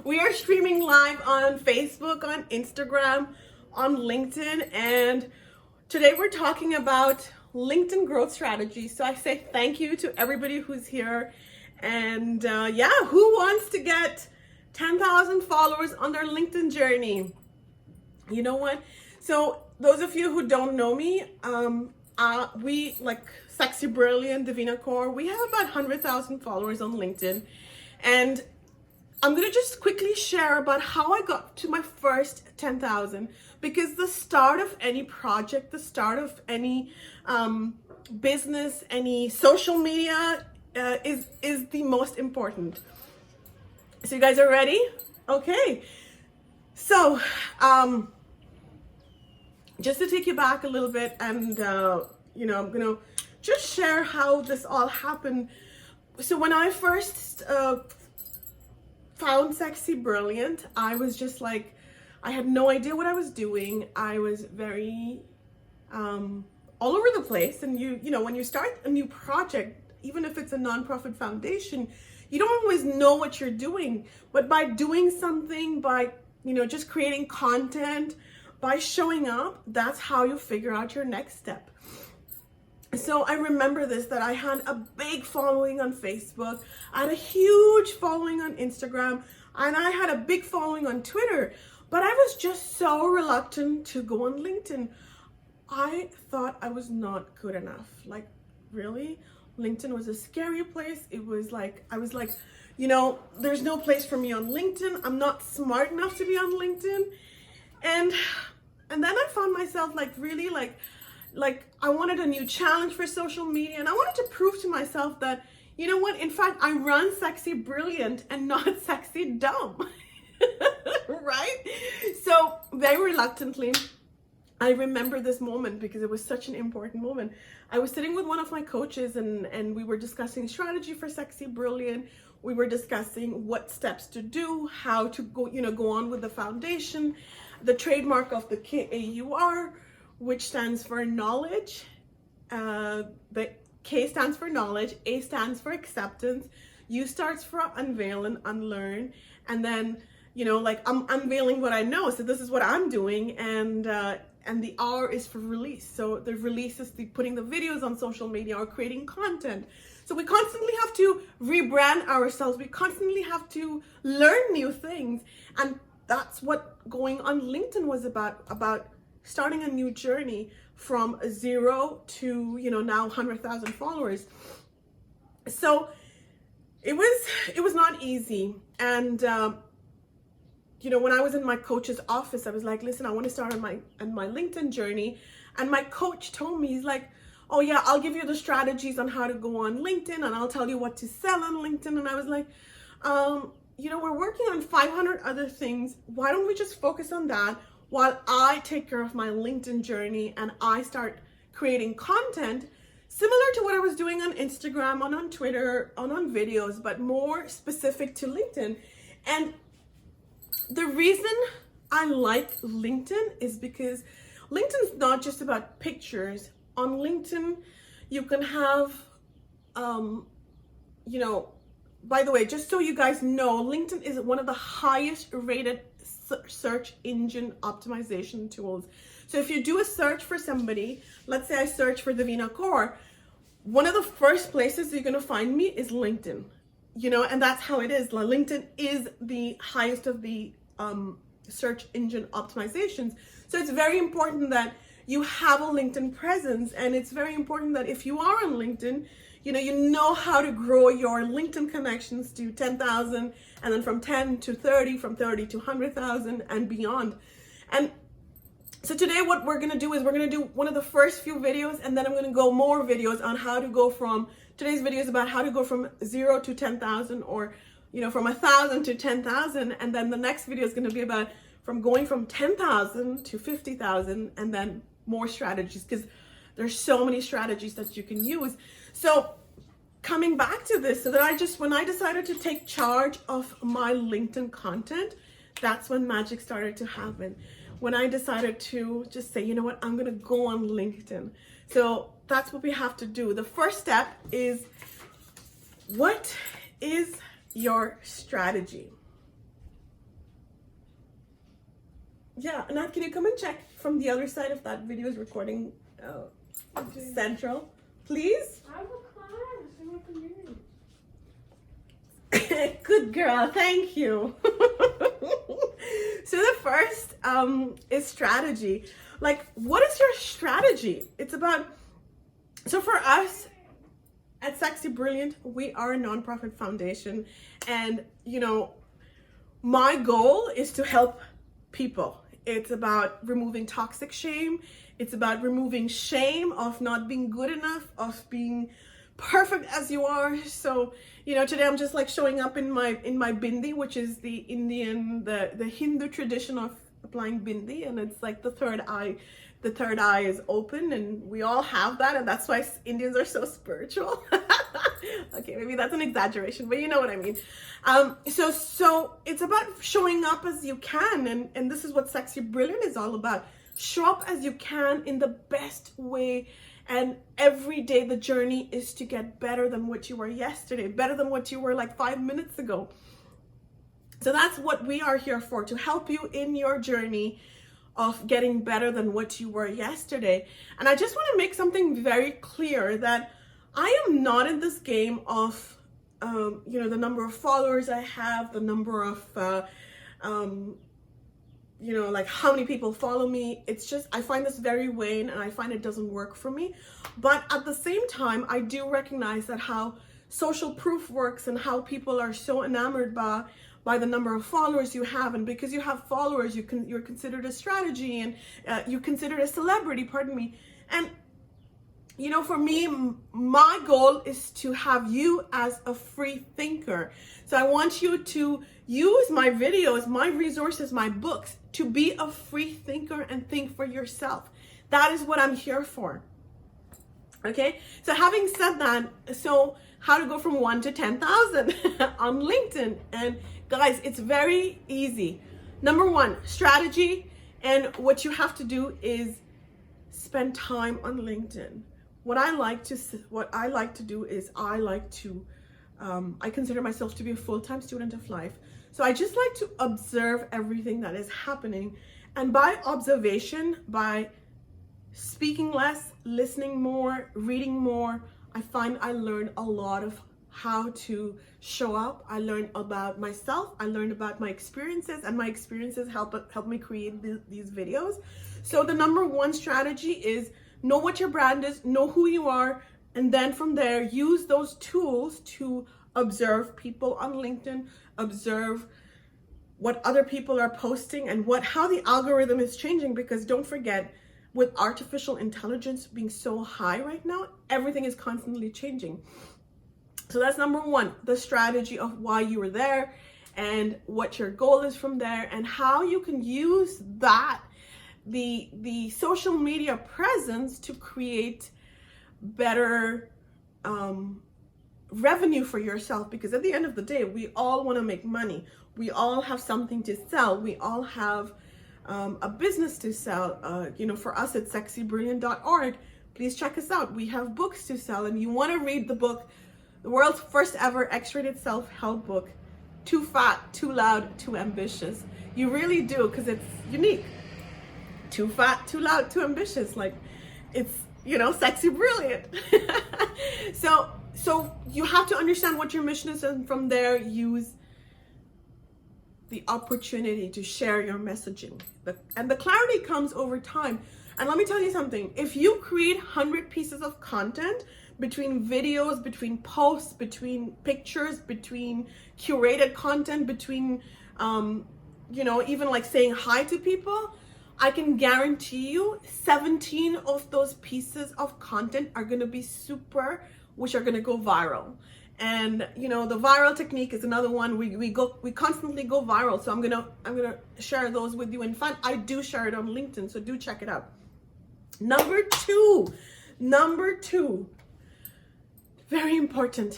We are streaming live on Facebook, on Instagram, on LinkedIn, and today we're talking about LinkedIn growth strategy. So I say thank you to everybody who's here. And who wants to get 10,000 followers on their LinkedIn journey? You know what? So those of you who don't know me, we like Sexy Brilliant, Devina, Kaur, we have about 100,000 followers on LinkedIn. And I'm going to just quickly share about how I got to my first 10,000, because the start of any project, the start of any business, any social media is the most important. So you guys are ready? Okay. So just to take you back a little bit, and I'm going to just share how this all happened. So when I first found Sexy Brilliant, I was just like, I had no idea what I was doing. I was very all over the place. And you know, when you start a new project, even if it's a nonprofit foundation, you don't always know what you're doing. But by doing something, by just creating content, by showing up, that's how you figure out your next step. So I remember that I had a big following on Facebook, I had a huge following on Instagram, and I had a big following on Twitter, but I was just so reluctant to go on LinkedIn. I thought I was not good enough. Like, really? LinkedIn was a scary place. It was like, I was like, there's no place for me on LinkedIn. I'm not smart enough to be on LinkedIn. And then I found myself really I wanted a new challenge for social media, and I wanted to prove to myself that, you know what, in fact, I run Sexy Brilliant and not Sexy Dumb, right? So very reluctantly, I remember this moment because it was such an important moment. I was sitting with one of my coaches, and we were discussing strategy for Sexy Brilliant. We were discussing what steps to do, how to go on with the foundation, the trademark of the KAUR, which stands for knowledge. The K stands for knowledge, A stands for acceptance, U starts for unveil and unlearn, and then I'm unveiling what I know. So this is what I'm doing, and the R is for release. So the release is putting the videos on social media or creating content. So we constantly have to rebrand ourselves. We constantly have to learn new things, and that's what going on LinkedIn was about starting a new journey from 0 to now 100,000 followers. So it was not easy. And when I was in my coach's office, I was like, listen, I want to start on my LinkedIn journey. And my coach told me, he's like, oh yeah, I'll give you the strategies on how to go on LinkedIn, and I'll tell you what to sell on LinkedIn. And I was like, we're working on 500 other things. Why don't we just focus on that while I take care of my LinkedIn journey and I start creating content similar to what I was doing on Instagram, on Twitter, on videos, but more specific to LinkedIn. And the reason I like LinkedIn is because LinkedIn's not just about pictures. On LinkedIn, you can have, by the way, just so you guys know, LinkedIn is one of the highest rated search engine optimization tools. So if you do a search for somebody, let's say I search for Devina Kaur, one of the first places you're going to find me is LinkedIn, and that's how it is. LinkedIn is the highest of the search engine optimizations. So it's very important that you have a LinkedIn presence, and it's very important that if you are on LinkedIn, you know how to grow your LinkedIn connections to 10,000, and then from 10 to 30, from 30 to 100,000 and beyond. And so today what we're going to do is we're going to do one of the first few videos, and then I'm going to go more videos on how to go from, today's video is about how to go from 0 to 10,000, or from 1,000 to 10,000. And then the next video is going to be about going from 10,000 to 50,000, and then more strategies, because there's so many strategies that you can use. So coming back to this, so that when I decided to take charge of my LinkedIn content, that's when magic started to happen. When I decided to just say, you know what, I'm going to go on LinkedIn. So that's what we have to do. The first step is, what is your strategy? Yeah, and can you come and check from the other side if that video is recording central, please? I have a class in my community. Good girl, thank you. So the first is strategy. Like, what is your strategy? It's about, so for us at Sexy Brilliant, we are a nonprofit foundation, and you know, my goal is to help people. It's about removing toxic shame. It's about removing shame of not being good enough, of being perfect as you are. So, you know, today I'm just like showing up in my bindi, which is the Indian, the Hindu tradition of applying bindi, and it's like the third eye is open, and we all have that, and that's why Indians are so spiritual. Okay, maybe that's an exaggeration, but you know what I mean. So it's about showing up as you can, and this is what Sexy Brilliant is all about. Show up as you can in the best way, and every day the journey is to get better than what you were yesterday, better than what you were like 5 minutes ago. So that's what we are here for, to help you in your journey of getting better than what you were yesterday. And I just want to make something very clear, that I am not in this game of, you know, the number of followers I have, the number of, you know, like how many people follow me. It's just, I find this very vain, and I find it doesn't work for me. But at the same time, I do recognize that how social proof works, and how people are so enamored by the number of followers you have, and because you have followers, you're considered a strategy, and you're considered a celebrity, pardon me. And you know, for me, my goal is to have you as a free thinker. So I want you to use my videos, my resources, my books, to be a free thinker and think for yourself. That is what I'm here for. Okay, so having said that, so how to go from 1 to 10,000 on LinkedIn. And guys, it's very easy. Number one, strategy. And what you have to do is spend time on LinkedIn. What I like to do is I consider myself to be a full-time student of life. So I just like to observe everything that is happening. And by observation, by speaking less, listening more, reading more, I find I learn a lot of how to show up. I learn about myself. I learned about my experiences, and my experiences help me create these videos. So the number one strategy is know what your brand is, know who you are, and then from there, use those tools to observe people on LinkedIn, observe what other people are posting, and how the algorithm is changing. Because don't forget, with artificial intelligence being so high right now, everything is constantly changing. So that's number one, the strategy of why you were there, and what your goal is from there, and how you can use that, the social media presence, to create better revenue for yourself. Because at the end of the day, we all want to make money. We all have something to sell. We all have a business to sell. You know, for us at sexybrilliant.org, please check us out. We have books to sell, and you want to read the book, the world's first ever X-rated self-help book, Too Fat, Too Loud, Too Ambitious. You really do, because it's unique. Too fat, too loud, too ambitious. Like, it's, you know, sexy brilliant. So you have to understand what your mission is, and from there, use the opportunity to share your messaging. And the clarity comes over time. And let me tell you something. If you create 100 pieces of content, between videos, between posts, between pictures, between curated content, between, you know, even like saying hi to people, I can guarantee you 17 of those pieces of content are going to be which are going to go viral. And you know, the viral technique is another one. We constantly go viral. So I'm gonna share those with you. In fact, I do share it on LinkedIn, so do check it out. Number two, very important.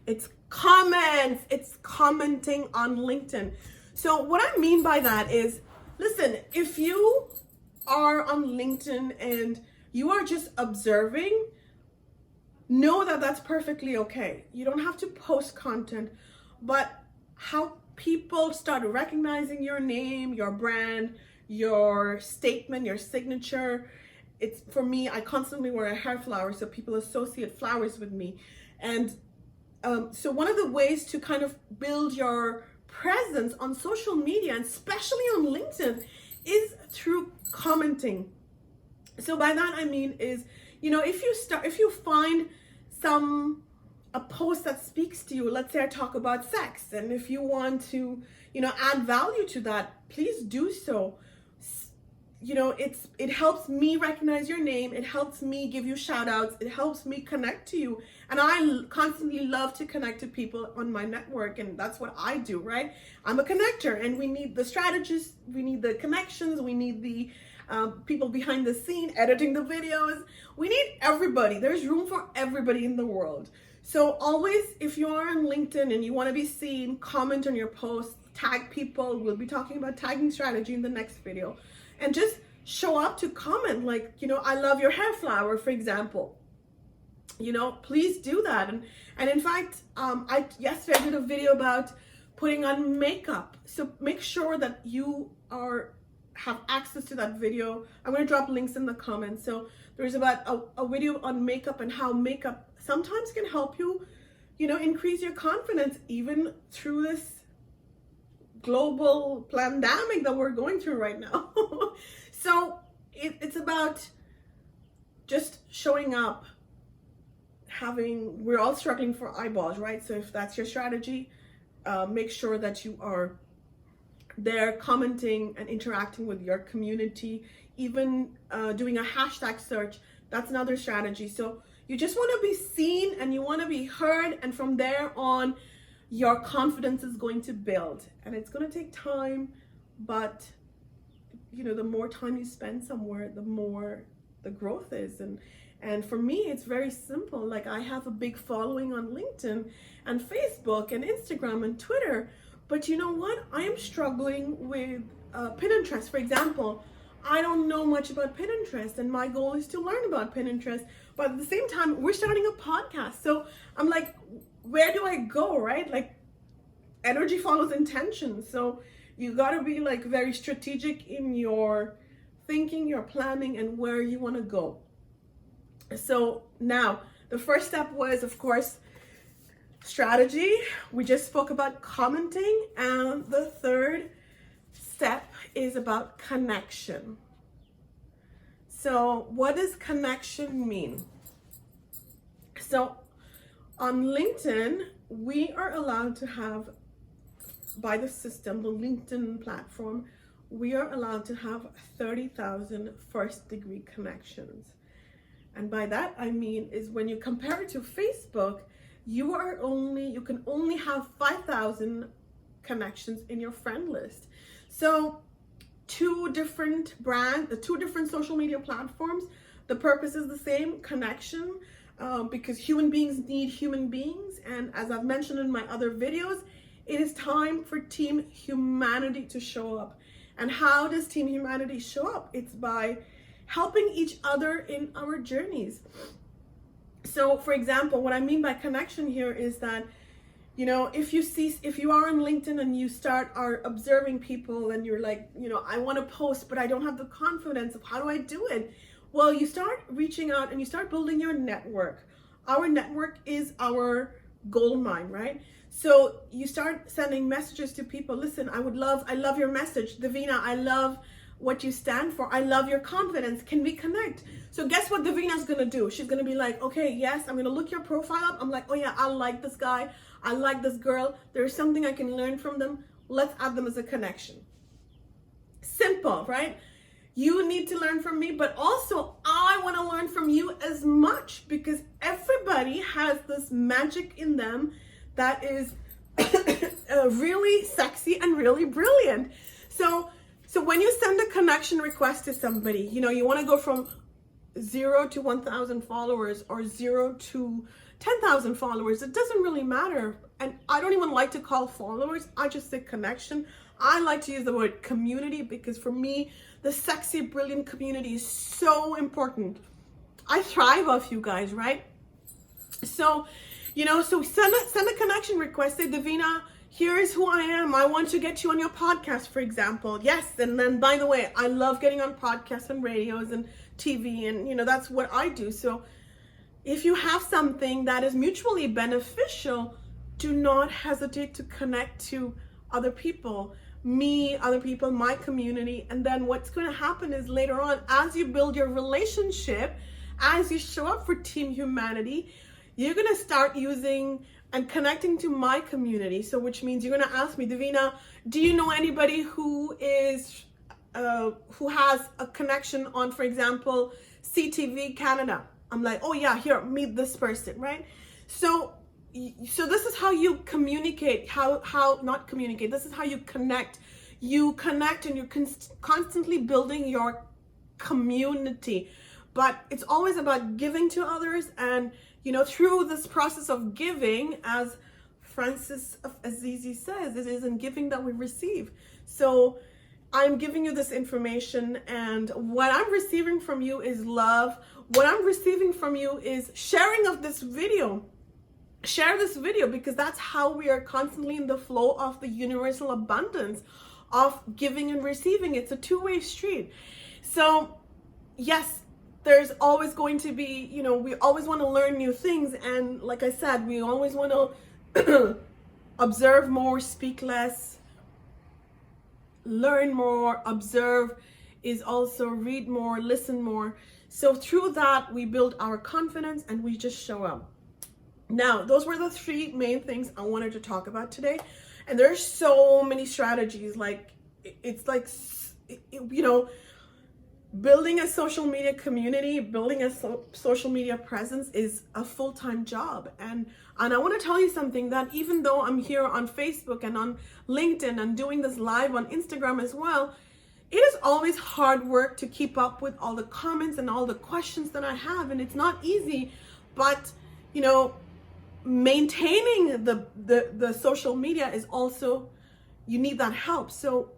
It's comments. It's commenting on LinkedIn. So what I mean by that is, listen, if you are on LinkedIn and you are just observing, know that that's perfectly okay. You don't have to post content, but how people start recognizing your name, your brand, your statement, your signature. It's for me, I constantly wear a hair flower, so people associate flowers with me. And so one of the ways to kind of build your presence on social media, and especially on LinkedIn, is through commenting. So by that I mean is, if you find a post that speaks to you, let's say I talk about sex, and if you want to, add value to that, please do so. It helps me recognize your name, it helps me give you shout outs, it helps me connect to you. And I constantly love to connect to people on my network, and that's what I do, right? I'm a connector, and we need the strategists, we need the connections, we need the people behind the scene editing the videos. We need everybody. There's room for everybody in the world. So always, if you are on LinkedIn and you want to be seen, comment on your posts, tag people. We'll be talking about tagging strategy in the next video. And just show up to comment, like, I love your hair flower, for example. Please do that. And in fact, yesterday I did a video about putting on makeup. So make sure that you have access to that video. I'm going to drop links in the comments. So there's about a video on makeup and how makeup sometimes can help you, increase your confidence even through this global pandemic that we're going through right now. So it's about just showing up, we're all struggling for eyeballs, right? So if that's your strategy, make sure that you are there commenting and interacting with your community, even doing a hashtag search. That's another strategy. So you just want to be seen and you want to be heard, and from there on your confidence is going to build, and it's going to take time, but the more time you spend somewhere, the more the growth is. And for me, it's very simple. Like, I have a big following on LinkedIn and Facebook and Instagram and Twitter. But you know what? I am struggling with Pinterest, for example. I don't know much about Pinterest, and my goal is to learn about Pinterest. But at the same time, we're starting a podcast. So I'm like, where do I go, right? Like, energy follows intention. So you got to be like very strategic in your thinking, your planning, and where you want to go. So now the first step was, of course, strategy. We just spoke about commenting, and the third step is about connection. So what does connection mean? So on LinkedIn, we are allowed to have, by the system, the LinkedIn platform, we are allowed to have 30,000 first degree connections. And by that I mean is, when you compare it to Facebook, you can only have 5,000 connections in your friend list. So two different social media platforms, the purpose is the same, connection, because human beings need human beings. And as I've mentioned in my other videos, it is time for Team Humanity to show up. And how does Team Humanity show up? It's by helping each other in our journeys. So for example, what I mean by connection here is that, if you are on LinkedIn and you are observing people and you're like, I want to post, but I don't have the confidence of how do I do it? Well, you start reaching out and you start building your network. Our network is our gold mine, right? So you start sending messages to people. Listen, I love your message. Devina, I love what you stand for. I love your confidence. Can we connect? So guess what Devina's gonna do? She's gonna be like, okay, yes, I'm gonna look your profile up. I'm like, oh yeah, I like this guy. I like this girl. There's something I can learn from them. Let's add them as a connection. Simple, right? You need to learn from me, but also I want to learn from you as much, because everybody has this magic in them that is really sexy and really brilliant. So when you send a connection request to somebody, you want to go from 0 to 1,000 followers or 0 to 10,000 followers. It doesn't really matter. And I don't even like to call followers. I just say connection. I like to use the word community, because for me, the sexy, brilliant community is so important. I thrive off you guys, right? So, so send a connection request. Say, Devina, here's who I am. I want to get you on your podcast, for example. Yes, and then by the way, I love getting on podcasts and radios and TV, and that's what I do. So if you have something that is mutually beneficial, do not hesitate to connect to other people, other people, my community. And then what's going to happen is later on, as you build your relationship, as you show up for Team Humanity, you're going to start using and connecting to my community. So which means you're going to ask me, Devina, do you know anybody who has a connection on, for example, CTV Canada? I'm like, oh yeah, here, meet this person, right? So this is how you communicate, how not communicate. This is how you connect. You connect and you're constantly building your community. But it's always about giving to others. And, through this process of giving, as Francis of Assisi says, it is in giving that we receive. So I'm giving you this information, and what I'm receiving from you is love. What I'm receiving from you is sharing of this video. Share this video, because that's how we are constantly in the flow of the universal abundance of giving and receiving. It's a two-way street. So yes, there's always going to be, we always want to learn new things. And like I said, we always want to observe more, speak less, learn more. Observe is also read more, listen more. So through that, we build our confidence and we just show up. Now, those were the three main things I wanted to talk about today. And there's so many strategies. Building a social media community, building a social media presence is a full-time job. And I want to tell you something, that even though I'm here on Facebook and on LinkedIn and doing this live on Instagram as well, it is always hard work to keep up with all the comments and all the questions that I have. And it's not easy, but maintaining the social media is also, you need that help. So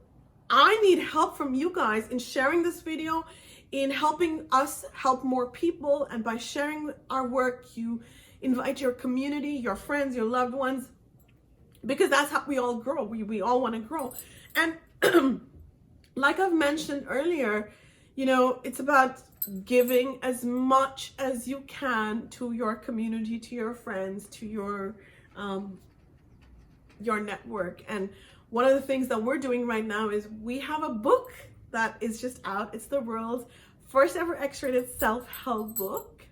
I need help from you guys in sharing this video, in helping us help more people. And by sharing our work, you invite your community, your friends, your loved ones, because that's how we all grow. We all want to grow. And like I've mentioned earlier, it's about giving as much as you can to your community, to your friends, to your network. And one of the things that we're doing right now is we have a book that is just out. It's the world's first ever X-rated self-help book.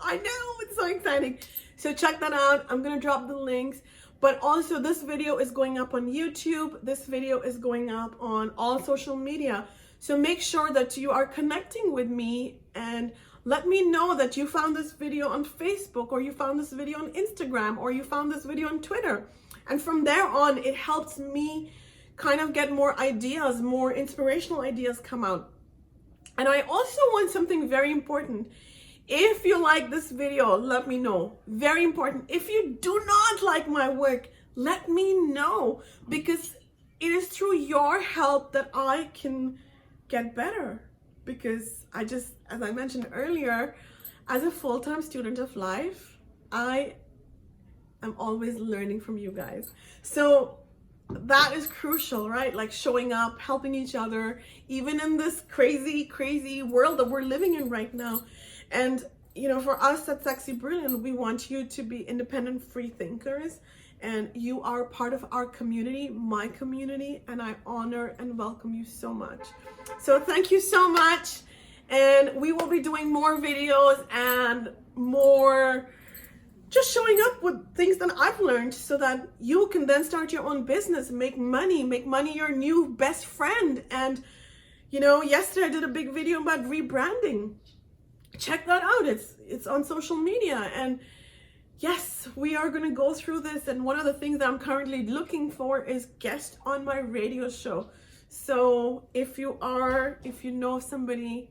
I know, it's so exciting. So check that out. I'm going to drop the links. But also, this video is going up on YouTube. This video is going up on all social media. So make sure that you are connecting with me and let me know that you found this video on Facebook, or you found this video on Instagram, or you found this video on Twitter. And from there on, it helps me kind of get more ideas, more inspirational ideas come out. And I also want something very important. If you like this video, let me know. Very important. If you do not like my work, let me know, because it is through your help that I can get better. Because as I mentioned earlier, as a full-time student of life, I am always learning from you guys. So that is crucial, right? Like showing up, helping each other, even in this crazy, crazy world that we're living in right now. And, for us at Sexy Brilliant, we want you to be independent, free thinkers. And you are part of our community, my community, and I honor and welcome you so much. So thank you so much. And we will be doing more videos and more just showing up with things that I've learned, so that you can then start your own business, make money your new best friend. And, yesterday I did a big video about rebranding. Check that out. It's on social media. And yes, we are going to go through this. And one of the things that I'm currently looking for is guests on my radio show. So if you know somebody,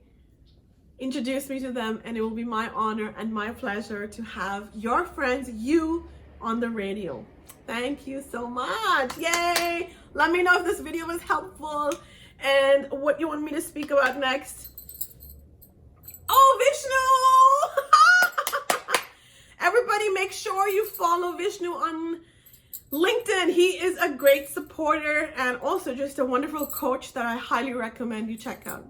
introduce me to them, and it will be my honor and my pleasure to have your friends, you, on the radio. Thank you so much. Yay! Let me know if this video was helpful and what you want me to speak about next. Oh, Vishnu! Everybody make sure you follow Vishnu on LinkedIn, he is a great supporter and also just a wonderful coach that I highly recommend you check out.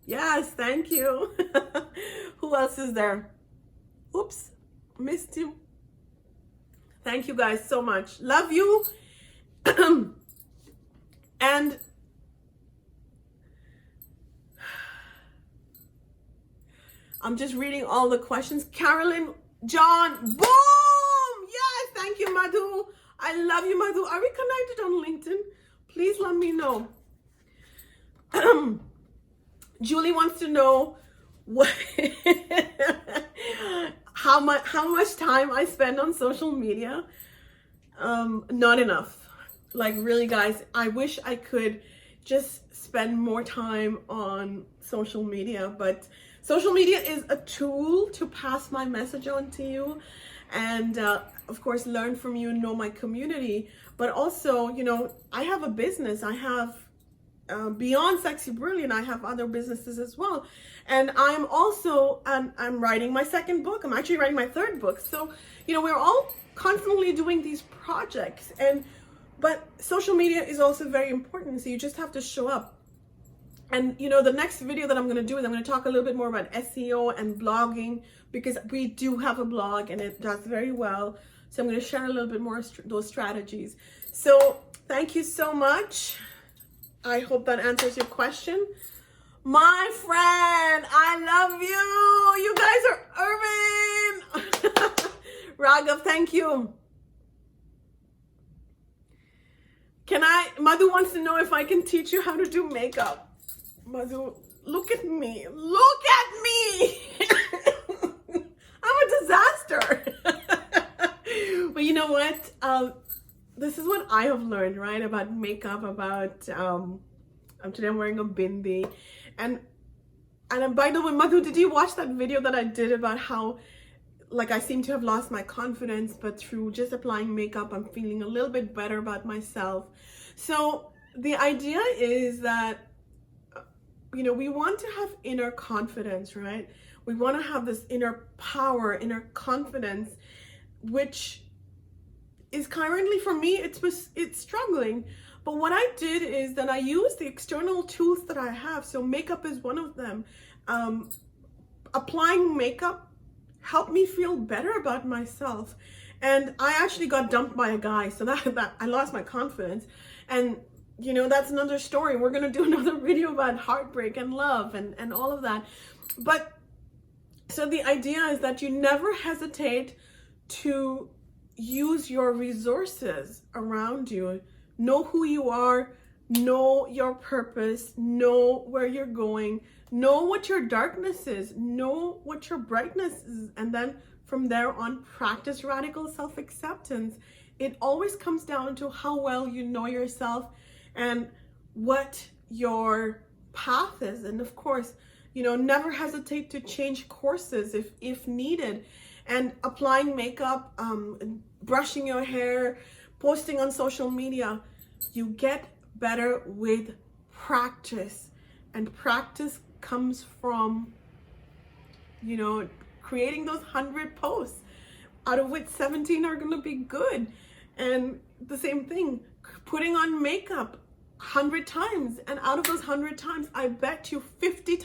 Yes, thank you. Who else is there? Oops, missed you. Thank you guys so much. Love you. And I'm just reading all the questions. Carolyn, John, boom! Yes, thank you, Madhu. I love you, Madhu. Are we connected on LinkedIn? Please let me know. Julie wants to know what how much time I spend on social media. Not enough. Like, really, guys, I wish I could just spend more time on social media, but social media is a tool to pass my message on to you and of course learn from you and know my community. But also, you know, I have a business. I have beyond Sexy Brilliant, I have other businesses as well. And I'm also, I'm writing my second book. I'm actually writing my third book. So, you know, we're all constantly doing these projects, but social media is also very important. So you just have to show up. And, you know, the next video that I'm going to do is I'm going to talk a little bit more about SEO and blogging, because we do have a blog and it does very well. So I'm going to share a little bit more those strategies. So thank you so much. I hope that answers your question. My friend, I love you. You guys are urban. Raghav, thank you. Madhu wants to know if I can teach you how to do makeup. Madhu, look at me. Look at me. I'm a disaster. But you know what? This is what I have learned, right? About makeup, about, today I'm wearing a bindi. And by the way, Madhu, did you watch that video that I did about how, like, I seem to have lost my confidence, but through just applying makeup, I'm feeling a little bit better about myself. So the idea is that, you know, we want to have inner confidence, right? We want to have this inner power, inner confidence, which is currently, for me, it's struggling. But what I did is that I used the external tools that I have. So makeup is one of them. Applying makeup helped me feel better about myself. And I actually got dumped by a guy, so that I lost my confidence. And, you know, that's another story. We're going to do another video about heartbreak and love and all of that. But so the idea is that you never hesitate to use your resources around you. Know who you are, know your purpose, know where you're going, know what your darkness is, know what your brightness is, and then from there on, practice radical self-acceptance. It always comes down to how well you know yourself and what your path is. And of course, you know, never hesitate to change courses if needed. And applying makeup, brushing your hair, posting on social media, you get better with practice. And practice comes from, you know, creating those 100 posts, out of which 17 are going to be good. And the same thing, putting on makeup 100 times, and out of those 100 times, I bet you 50 times